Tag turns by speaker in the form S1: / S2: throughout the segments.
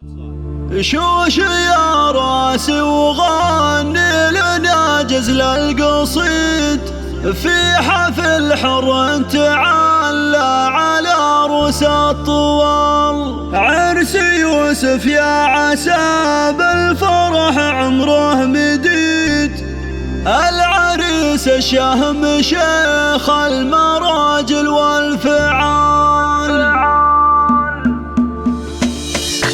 S1: شوش يا راسي وغني لنا جزل القصيد في حفل حر تعلى على عروس الطوال. عرس يوسف يا عسى بالفرح عمره مديد، العريس الشهم شيخ المراجل والفعال.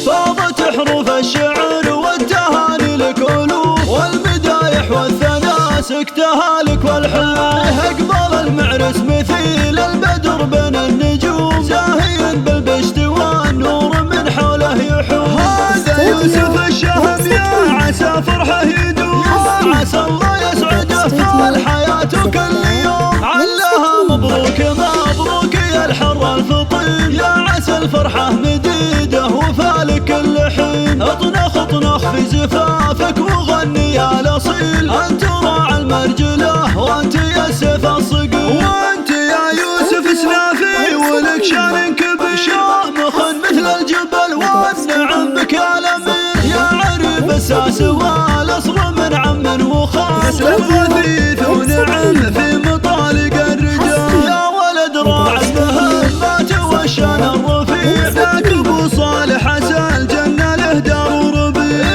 S1: فاضت حروف الشعر والتهاني لك ألوف، والمدايح والثناء سكتها لك والحب. اقبل المعرس مثيل البدر بين النجوم، زاهيا بالبشت والنور من حوله يحوم. هذا يوسف الشهم يا عسى فرحه يدوم، عسى الله يسعده في الحياة كل يوم. علها مبروك مبروك يا الحر الفطين، يا عسى الفرحة مديده وفالك كل حين. اطنخ اطنخ في زفافك وغني يا الاصيل، انت راعى المرجله وانت يا السيف الصقيل. وانت يا يوسف سنافي ولك شان كبير، شامخ مثل الجبل والنعم بك يا الامير. يا عريب الساس والاصل من عم وخال، غثيث ونعم في مطالق الرجال. يا ولد راعى المهمات والشان الرفيع، ذاك ابو صالح عسى الجنه له دار وربيع.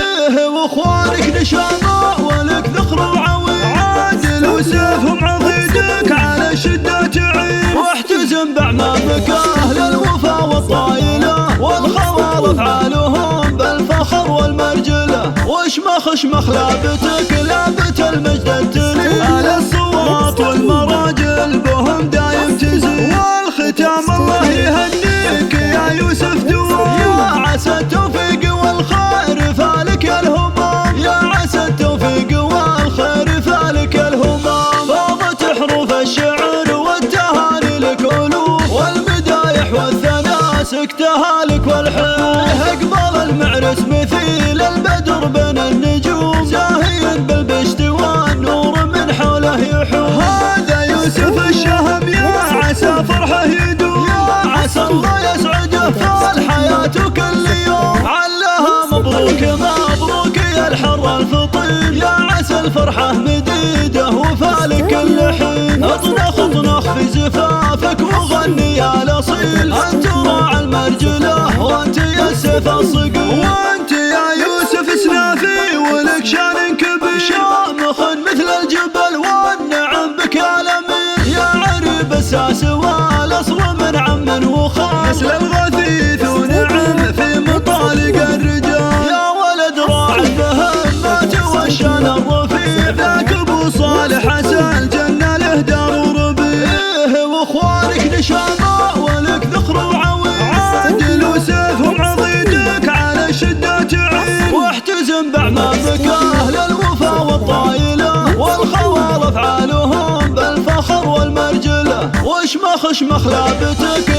S1: واخوانك نشامه ولك ذخر وعويل، عادل وسيفهم عضيدك على شده تعين. واحتزم باعمامك اهل الوفا والطايله، والخوال افعالهم بالفخر والمرجله. وشمخ لابتك لابت المجد التلي، على الصوات والمراجل بهم دايم تزيد. والختام الله يهنيك يا يوسف دوام، يا عسى التوفيق والخير فالك الهمام. يا عسى التوفيق والخير فالك الهمام. فاضت حروف الشعر والتهاني لك ألوف، والمدايح والثناء سكتها لك والحب. اقبل المعرس مثيل البدر بين النجوم، زاهيا بالبشت والنور من حوله يحوم. هذا يوسف الشهم يا عسى فرحه يدوم، يا عسى الله يسعده في الحياة كل يوم. علها مبروك مبروك يا الحر الفطين، يا عسى الفرحة مديده وفالك كل حين. اطنخ اطنخ في زفافك وغني يا الاصيل، انت راعى المرجله وانت يا السيف الصقيل. وانت يا يوسف سنافي ولك شان كبير، شامخ مثل الجبل والنعم بك يا الامير. يا عريب الساس والاصل من عم وخال، نسل الغثيث ونعم في مطالق الرجال. يا ولد راعى المهمات والشان الرفيع، ذاك ابو صالح عسى الجنه له دار وربيع. واخوانك نشامه ولك ذخر وعويل، عادل وسيفهم عضيدك على شده تعين. واحتزم باعمامك اهل الوفا والطايله، والخوال افعالهم بالفخر والمرجله. وشمخ لابتك